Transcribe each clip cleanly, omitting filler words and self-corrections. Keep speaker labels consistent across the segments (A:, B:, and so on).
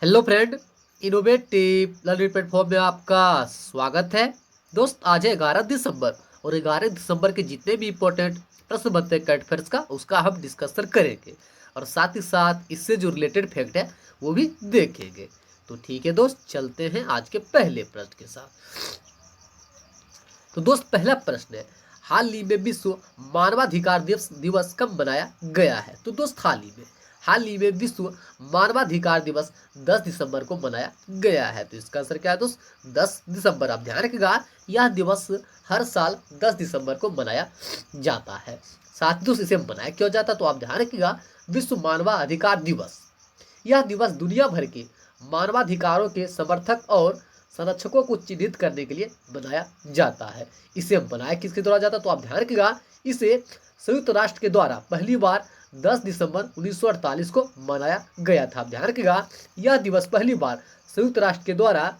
A: Hello friend, innovative learning platform में आपका स्वागत है। दोस्त, आज है 11 दिसंबर और 11 दिसंबर के जितने भी इम्पोर्टेंट प्रश्न बनते हैं करंट अफेयर्स का, उसका हम डिस्कशन करेंगे और साथ ही साथ इससे जो रिलेटेड फैक्ट है वो भी देखेंगे। तो ठीक है दोस्त, चलते हैं आज के पहले प्रश्न के साथ। तो दोस्त, पहला प्रश्न है, हाल ही में विश्व मानवाधिकार दिवस दिवस कब मनाया गया है? तो दोस्त, हाल ही में विश्व मानवाधिकार दिवस 10 दिसंबर को मनाया गया है। तो इसका आंसर क्या है दोस्त? 10 दिसंबर। आप ध्यान रखिएगा, यह दिवस हर साल 10 दिसंबर को मनाया जाता है। साथ ही दोस्त, इसे मनाया क्यों जाता है? तो आप ध्यान रखिएगा, विश्व मानवाधिकार दिवस, यह दिवस दुनिया भर के मानवाधिकारों के समर्थक और संरक्षकों को चिन्हित करने के लिए बनाया जाता है। इसे बनाया किसके द्वारा जाता है? तो आप ध्यान रखिएगा, इसे संयुक्त राष्ट्र के द्वारा पहली बार 10 दिसंबर 1948 को मनाया गया था। आप ध्यान रखिएगा, यह दिवस पहली बार संयुक्त राष्ट्र के द्वारा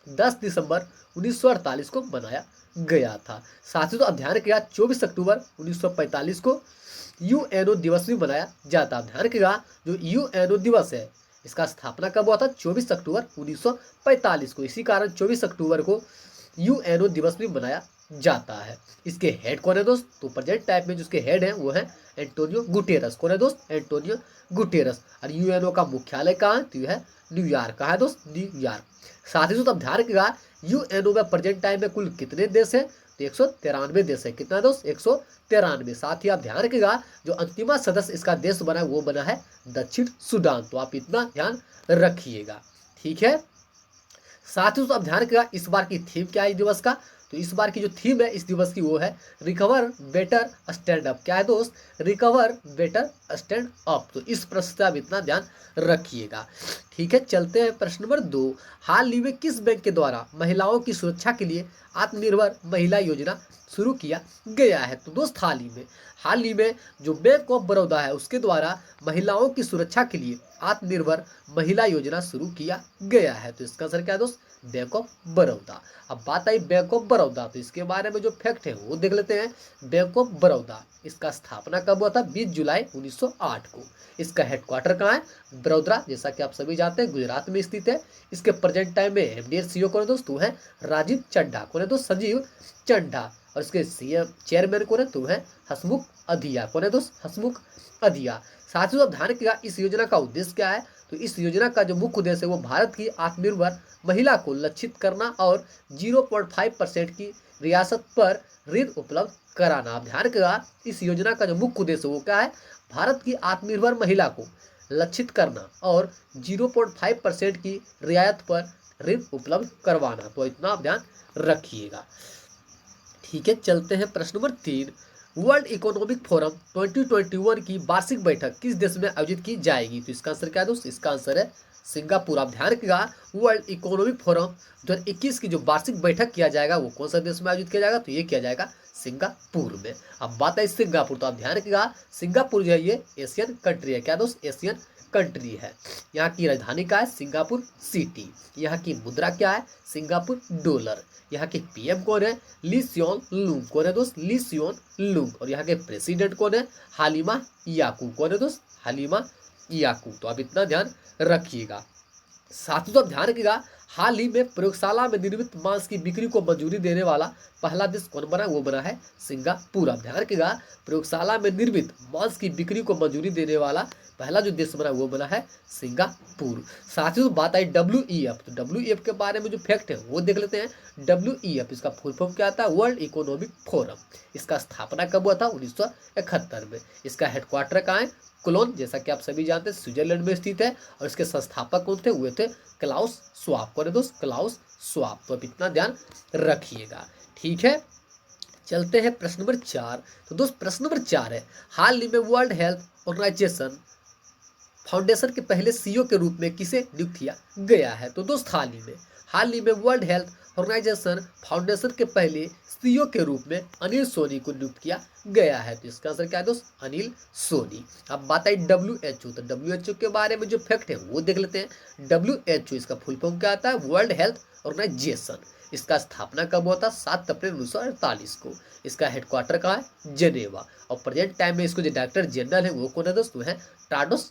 A: 10 दिसंबर 1948 को मनाया गया था। साथ ही तो आप ध्यान रखिएगा, 24 अक्टूबर 1945 को यूएनओ दिवस भी मनाया जाता है। ध्यान रखिएगा, जो यूएनओ दिवस है, इसका स्थापना कब हुआ था? 24 अक्टूबर 1945 को। इसी कारण 24 अक्टूबर को यूएनओ दिवस भी मनाया जाता है। इसके हेड कौन है दोस्त? तो प्रेजेंट टाइम में जो इसके हेड है वो है एंटोनियो गुटेरस। कौन है दोस्त? Antonio Guterres. और यूएनओ का मुख्यालय कहाँ है? तो यह है न्यूयॉर्क। कहाँ है दोस्त? न्यूयॉर्क। साथ ही दोस्त, आप ध्यान रखिएगा, यूएनओ में प्रेजेंट टाइम में कुल कितने देश हैं? तो 193 देश है। कितना दोस्त? 193। साथ ही आप ध्यान रखिएगा, जो अंतिम सदस्य इसका देश बना है वो बना है दक्षिण सूडान। तो आप इतना ध्यान रखिएगा, ठीक है। साथ ही आप ध्यान रखिएगा, इस बार की थीम क्या है इस दिवस का? तो इस बार की जो थीम है इस दिवस की वो है रिकवर बेटर स्टैंड अप। क्या है दोस्त? Recover better stand up. तो इस प्रश्न से आप इतना ध्यान रखिएगा, ठीक है। चलते हैं प्रश्न नंबर 2। हाल ही में किस बैंक के द्वारा महिलाओं की सुरक्षा के लिए आत्मनिर्भर महिला योजना शुरू किया गया है? तो दोस्त, हाल ही में जो बैंक ऑफ बड़ौदा है उसके द्वारा महिलाओं की सुरक्षा के लिए आत्मनिर्भर महिला योजना शुरू किया गया है। तो इसका आंसर क्या है दोस्त? Bank of Baroda. अब बात आई बैंक ऑफ बड़ौदा, तो इसके बारे में जो फैक्ट है वो देख लेते हैं। बैंक ऑफ बड़ौदा, इसका स्थापना कब हुआ था? 20 जुलाई 1908 को। इसका हेडक्वार्टर कहाँ है? बड़ौदा, जैसा कि आप सभी जानते हैं, गुजरात में स्थित है। इसके प्रेजेंट टाइम में एमडी और सीईओ कौन है दोस्त? वो है राजीव चड्ढा। कौन है दोस्त? संजीव चड्ढा। और इसके सीएम चेयरमैन कौन है? तो है हसमुख अधिया। कौन है दोस्त? हसमुख अधिया। साथ ही आप ध्यान रखिएगा, इस योजना का उद्देश्य क्या है? तो इस योजना का जो मुख्य उद्देश्य है वो भारत की आत्मनिर्भर महिला को लक्षित करना और 0.5% की रियासत पर ऋण उपलब्ध कराना। आप ध्यान रखिएगा, इस योजना का जो मुख्य उद्देश्य वो क्या है? भारत की आत्मनिर्भर महिला को लक्षित करना और 0.5% की रियायत पर ऋण उपलब्ध करवाना। तो इतना आप ध्यान रखिएगा, ठीक है। चलते हैं प्रश्न नंबर 3। वर्ल्ड इकोनॉमिक फोरम 2021 की वार्षिक बैठक किस देश में आयोजित की जाएगी? तो इसका आंसर क्या है दोस्त? इसका आंसर है सिंगापुर। आप ध्यान रखिएगा, वर्ल्ड इकोनॉमिक फोरम 2021 की जो वार्षिक बैठक किया जाएगा वो कौन सा देश में आयोजित किया जाएगा? तो ये किया जाएगा सिंगापुर में। अब बात है सिंगापुर, तो आप ध्यान रखिएगा, सिंगापुर जो है ये एशियन कंट्री है। क्या दोस्त? एशियन कंट्री है। यहाँ की राजधानी क्या है? Singapore city. यहाँ की मुद्रा क्या है? Singapore dollar. यहाँ के पीएम कौन है? ली सियोन लुंग। कौन है दोस्त? ली सियोन लुंग। और यहाँ के प्रेसिडेंट कौन है? हालिमा याकूब। कौन है दोस्त? हालिमा याकूब। तो आप इतना ध्यान रखिएगा। साथ ही तो आप ध्यान रखिएगा, हाल ही में प्रयोगशाला में निर्मित मांस की बिक्री को मंजूरी देने वाला पहला देश कौन बना? वो बना है सिंगापुर। आप ध्यान रखिएगा, प्रयोगशाला में निर्मित मांस की बिक्री को मंजूरी देने वाला पहला जो देश बना वो बना है सिंगापुर। साथ ही तो बात आई WEF, तो WEF के बारे में जो फैक्ट है वो देख लेते हैं। WEF, इसका फुल फॉर्म क्या आता है? World economic forum. इसका स्थापना कब हुआ था? 1971 में। इसका हेडक्वार्टर कहाँ है? कोलोन, जैसा कि आप सभी जानते हैं, स्विट्जरलैंड में स्थित है। और इसके संस्थापक कौन थे? हुए थे क्लाउस श्वाब। कौन है दोस्त? Klaus Schwab. तो आप इतना ध्यान रखिएगा, ठीक है। चलते हैं प्रश्न नंबर 4। तो दोस्त, प्रश्न नंबर 4 है, हाल ही में वर्ल्ड हेल्थ ऑर्गेनाइजेशन फाउंडेशन के पहले सीईओ के रूप में किसे नियुक्त किया गया है? तो दोस्त, हाल ही में वर्ल्ड हेल्थ ऑर्गेनाइजेशन फाउंडेशन के पहले सीईओ के रूप में अनिल सोनी को नियुक्त किया गया है। तो इसका आंसर क्या है दोस्त? अनिल सोनी। अब बात आई WHO, तो WHO के बारे में जो फैक्ट है वो देख लेते हैं। WHO, इसका फुल फॉर्म क्या आता है? World health organisation. इसका स्थापना कब हुआ था? 7 अप्रैल 1948 को। इसका हेडक्वार्टर कहाँ है? जेनेवा। और प्रेजेंट टाइम में इसको जो डायरेक्टर जनरल है वो कौन है दोस्त? वो है टाडोस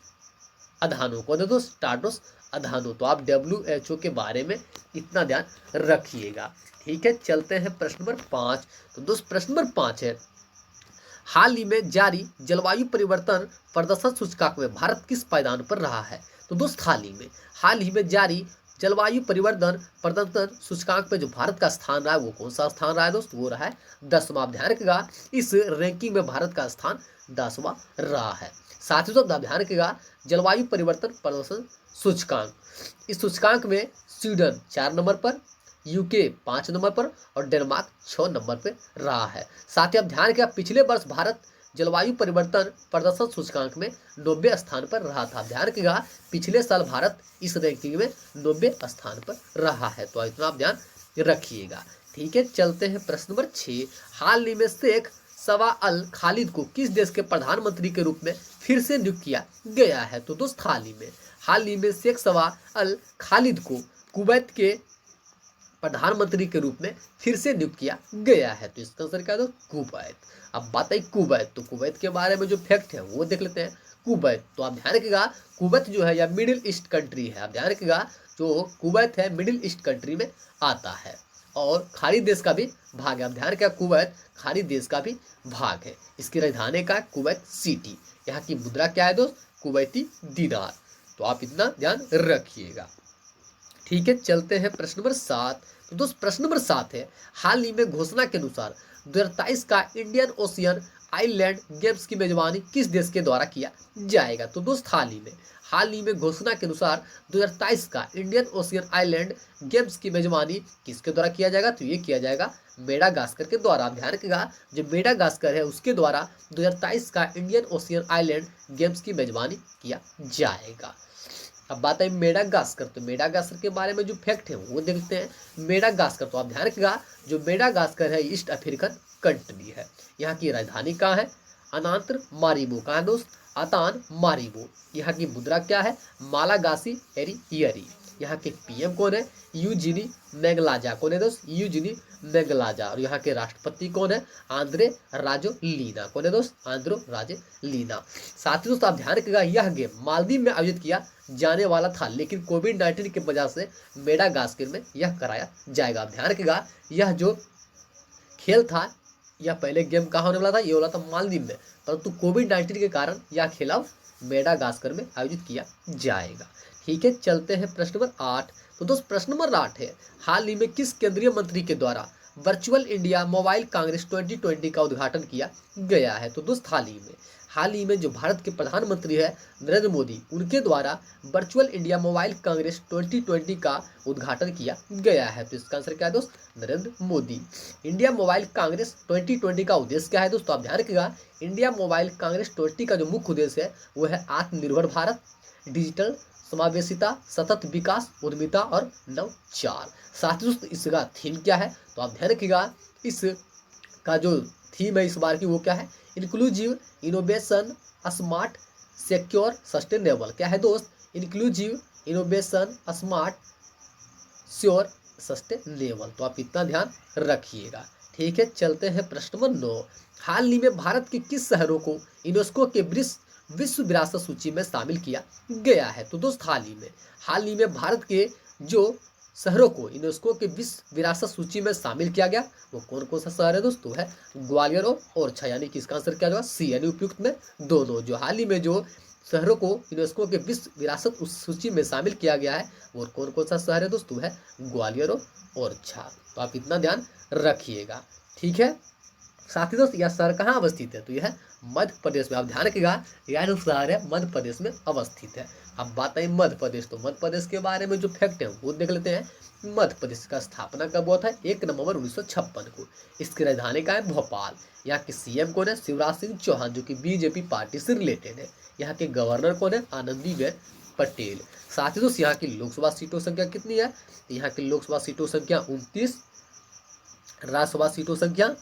A: अधानो। कौन है दोस्त? टाडोस अधानो। तो आप WHO के बारे में इतना ध्यान रखिएगा। ठीक है, चलते हैं प्रश्न नंबर 5। तो दोस्त प्रश्न नंबर 5 है, हाल ही में जारी जलवायु परिवर्तन प्रदर्शन सूचकांक में भारत किस पायदान पर रहा है? तो दोस्त हाल ही में जारी जलवायु परिवर्तन प्रदर्शन सूचकांक में जो भारत का स्थान रहा है वो कौन सा स्थान रहा है दोस्त? वो रहा है 10वां। आप ध्यान रखिएगा, इस रैंकिंग में भारत का स्थान 10वां रहा है। साथ ही दोस्त आप ध्यान रखिएगा, जलवायु परिवर्तन प्रदर्शन सूचकांक, इस सूचकांक में स्वीडन 4 नंबर पर, यूके 5 नंबर पर और डेनमार्क 6 नंबर पर रहा है। साथ ही आप ध्यान रखिएगा, पिछले वर्ष भारत जलवायु परिवर्तन प्रदर्शन सूचकांक में 90 स्थान पर रहा था। ध्यान रखिएगा, पिछले साल भारत इस रैंकिंग में 90 स्थान पर रहा है। तो इतना आप ध्यान रखिएगा। ठीक है, चलते हैं प्रश्न नंबर 6। हाल ही में शेख सवा अल खालिद को किस देश के प्रधानमंत्री के रूप में फिर से नियुक्त किया गया है? तो दोस्त हाल ही में शेख सवा अल खालिद को कुवैत के प्रधानमंत्री के रूप में फिर से नियुक्त किया गया है। तो इसका आंसर क्या है? कुवैत। अब बात आई कुवैत, तो कुवैत के बारे में जो फैक्ट है वो देख लेते हैं। कुवैत, तो आप ध्यान रखिएगा, कुवैत जो है या मिडिल ईस्ट कंट्री है। आप ध्यान रखिएगा, जो कुवैत है मिडिल ईस्ट कंट्री में आता है और खाड़ी देश का भी भाग है। आप ध्यान रखिएगा, कुवैत खाड़ी देश का भी भाग है। इसकी राजधानी का है कुवैत सिटी। यहाँ की मुद्रा क्या है दोस्त? कुवैती दीनार। तो आप इतना ध्यान रखिएगा। ठीक है, चलते हैं प्रश्न नंबर 7। तो दोस्त प्रश्न नंबर 7 है, हाल ही में घोषणा के अनुसार 2023 का इंडियन ओशियन आइलैंड गेम्स की मेजबानी किस देश के द्वारा किया जाएगा? तो दोस्त हाल ही में घोषणा के अनुसार 2023 का इंडियन ओशियन आइलैंड गेम्स की मेजबानी किसके द्वारा किया जाएगा? तो ये किया जाएगा मेडागास्कर के द्वारा। ध्यान रखिएगा, जो मेडागास्कर है उसके द्वारा 2023 का इंडियन ओशियन आइलैंड गेम्स की मेजबानी किया जाएगा। अब बात है मेडागास्कर, तो मेडागास्कर के बारे में जो फैक्ट है वो देखते हैं। मेडागास्कर, तो आप ध्यान रखिएगा, जो मेडागास्कर है ईस्ट अफ्रीकन कंट्री है। यहाँ की राजधानी कहाँ है? अनांतर मारिबो। कहाँ है दोस्त? अतान मारिबो। यहाँ की मुद्रा क्या है? मालागासी एरियरी। यहाँ के पीएम कौन है? यूजिनी मेगलाजा। कौन है दोस्त? यूजिनी मेगलाजा। और यहाँ के राष्ट्रपति कौन है? आंद्रे राजोलीना। कौन है दोस्त? आंद्रो राजोलीना। साथ ही दोस्त आप ध्यान रखिएगा, यह गेम मालदीव में आयोजित किया जाने वाला था, लेकिन कोविड-19 की वजह से मेडागास्कर में यह कराया जाएगा। आप ध्यान रखिएगा, यह जो खेल था, यह पहले गेम कहाँ होने वाला था? ये वाला था मालदीव में, परंतु कोविड-19 के कारण यह खेल अब मेडागास्कर में आयोजित किया जाएगा। ठीक है, चलते हैं प्रश्न नंबर 8। तो दोस्त प्रश्न नंबर 8 है, हाल ही में किस केंद्रीय मंत्री के द्वारा वर्चुअल इंडिया मोबाइल कांग्रेस 2020 का उद्घाटन किया गया है? तो दोस्त हाल ही में जो भारत के प्रधानमंत्री है नरेंद्र मोदी, उनके द्वारा वर्चुअल इंडिया मोबाइल कांग्रेस 2020 का उद्घाटन किया गया है। तो इसका आंसर क्या है दोस्त? नरेंद्र मोदी। इंडिया मोबाइल कांग्रेस 2020 का उद्देश्य क्या है दोस्तों? आप ध्यान रखिएगा, इंडिया मोबाइल कांग्रेस 20 का जो मुख्य उद्देश्य है वो है आत्मनिर्भर भारत, डिजिटल समावेशिता, सतत विकास, उद्यमिता और नवचार। साथ ही दोस्तों इसका थीम क्या है? तो आप ध्यान रखिएगा, इसका जो थीम है इस बार की वो क्या है? Inclusive, innovation, smart, secure, sustainable. क्या है दोस्त? Inclusive, innovation, smart, sure, sustainable. तो आप इतना ध्यान रखिएगा। ठीक है, चलते हैं प्रश्न नंबर 9। हाल ही में भारत के किस शहरों को यूनेस्को के विश्व विरासत सूची में शामिल किया गया है? तो दोस्त हाल ही में भारत के जो शहरों को यूनेस्को के विश्व विरासत सूची में शामिल किया गया, वो कौन कौन सा शहर है दोस्तों? है ग्वालियर और ओरछा। यानी कि इसका आंसर क्या होगा? सी, यानी उपयुक्त में दोनों। जो हाल ही में जो शहरों को यूनेस्को के विश्व विरासत उस सूची में शामिल किया गया है वो कौन कौन सा शहर है दोस्तों? है ग्वालियर और ओरछा। तो आप इतना ध्यान रखिएगा। ठीक है, साथ ही दोस्त यह शहर कहाँ अवस्थित है? तो यह मध्य प्रदेश में। आप ध्यान रखिएगा, यह जो शहर है मध्य प्रदेश में अवस्थित है। अब बात आई मध्य प्रदेश, तो मध्य प्रदेश के बारे में जो फैक्ट है वो देख लेते हैं। मध्य प्रदेश का स्थापना कब हुआ था? 1 नवंबर 1956 को। इसकी राजधानी का है भोपाल। यहाँ के सीएम कौन है? शिवराज सिंह चौहान, जो कि बीजेपी पार्टी से रिलेटेड है। यहाँ के गवर्नर कौन है? आनंदीबेन पटेल। साथ ही दोस्त यहाँ की लोकसभा सीटों संख्या कितनी है? यहाँ की लोकसभा सीटों संख्या 29, राज्यसभा सीटों संख्या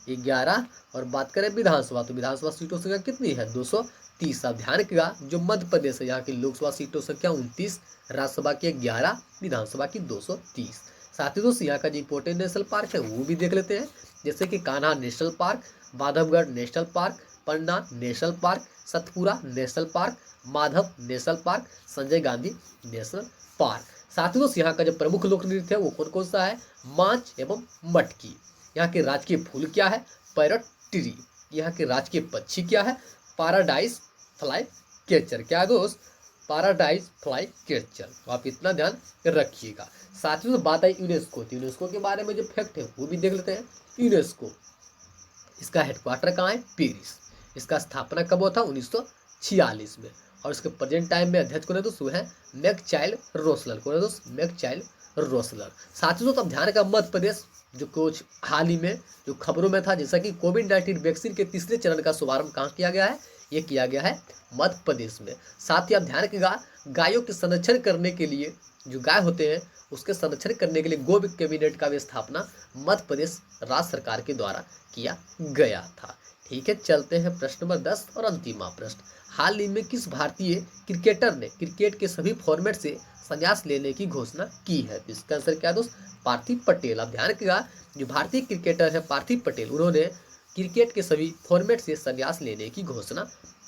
A: 11 और बात करें विधानसभा, तो विधानसभा सीटों संख्या कितनी है? 230। आप ध्यान रखिएगा, जो मध्य प्रदेश है यहाँ की लोकसभा सीटों संख्या 29, राज्यसभा की 11, विधानसभा की 230। साथ ही दोस्त यहाँ का जो इंपोर्टेंट नेशनल पार्क है वो भी देख लेते हैं, जैसे कि Kanha national park, Bandhavgarh national park, Panna national park, Satpura national park, Madhav national park, Sanjay Gandhi national park. साथ ही दोस्त यहाँ का जो प्रमुख लोक नृत्य है वो कौन कौन सा है? मांच एवं मटकी। यहाँ के राजकीय फूल क्या है? Parrot tree. यहाँ के राजकीय पक्षी क्या है? Paradise fly catcher. क्या है दोस्त? Paradise fly catcher. तो आप इतना ध्यान रखिएगा। साथ ही बात आई यूनेस्को, तो यूनेस्को के बारे में जो फैक्ट है वो भी देख लेते हैं। यूनेस्को, इसका हेडक्वार्टर कहाँ है? पेरिस। इसका स्थापना कब हुआ था? 1946 में। और इसके प्रेजेंट टाइम में अध्यक्ष कौन है दोस्त? वो है मैकचाइल्ड रोसलर। कौन है दोस्त? मैकचाइल्ड रोसलर। साथ ही दोस्त अब ध्यान का मध्य प्रदेश जो कुछ हाल ही में जो खबरों में था, जैसा कि कोविड-19 वैक्सीन के तीसरे चरण का शुभारंभ कहाँ किया गया है? ये किया गया है मध्य प्रदेश में। साथ ही आप ध्यान रखिएगा, गायों के संरक्षण करने के लिए, जो गाय होते हैं उसके संरक्षण करने के लिए गो कैबिनेट का भी स्थापना मध्य प्रदेश राज्य सरकार के द्वारा किया गया था। ठीक है, चलते हैं प्रश्न नंबर 10 और अंतिम प्रश्न। हाल ही में किस भारतीय क्रिकेटर ने क्रिकेट के सभी फॉर्मेट से संन्यास लेने की घोषणा की है? तो इसका आंसर क्या है दोस्त? पार्थिव पटेल। आप ध्यान रखिएगा, जो भारतीय क्रिकेटर है पार्थिव पटेल, उन्होंने क्रिकेट के सभी फॉर्मेट से संन्यास लेने की घोषणा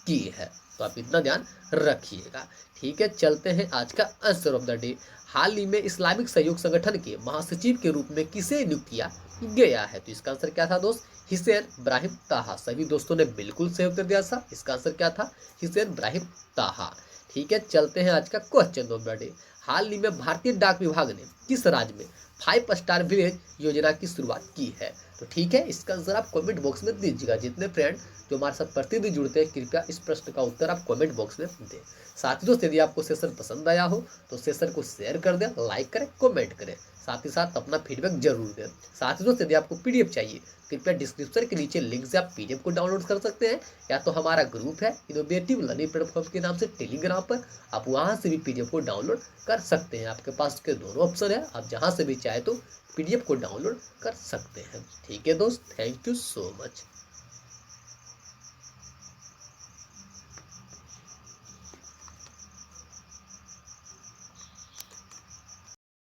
A: की है। तो आप इतना ध्यान रखिएगा। ठीक है, चलते हैं आज का आंसर ऑफ द डे। हाल ही में इस्लामिक सहयोग संगठन के महासचिव के रूप में किसे नियुक्त किया गया है? तो इसका आंसर क्या था दोस्त? हिसैन इब्राहिम ताहा। सभी दोस्तों ने बिल्कुल सही उत्तर दिया था। इसका आंसर क्या था? हिसैन इब्राहिम ताहा। ठीक है, चलते हैं आज का क्वेश्चन ऑफ द डे। हाल ही में भारतीय डाक विभाग ने किस राज्य में 5 स्टार विलेज योजना की शुरुआत की है? तो ठीक है, इसका आंसर आप कमेंट बॉक्स में दीजिएगा। जितने फ्रेंड जो हमारे साथ प्रतिदिन जुड़ते हैं, कृपया इस प्रश्न का उत्तर आप कमेंट बॉक्स में दें। साथ ही दोस्त यदि आपको सेशन पसंद आया हो तो सेशन को शेयर कर दें, लाइक करें, कमेंट करें। साथ ही साथ अपना फीडबैक जरूर दें। साथ ही दोस्त यदि आपको पीडीएफ चाहिए, कृपया डिस्क्रिप्शन के नीचे लिंक से आप पीडीएफ को डाउनलोड कर सकते हैं, या तो हमारा ग्रुप है इनोवेटिव लर्निंग प्लेटफॉर्म के नाम से टेलीग्राम पर, आप वहां से भी पीडीएफ को डाउनलोड कर सकते हैं। आपके पास के दोनों ऑप्शन है, आप जहां से भी चाहे तो पीडीएफ को डाउनलोड कर सकते हैं। ठीक है दोस्त, थैंक यू सो मच।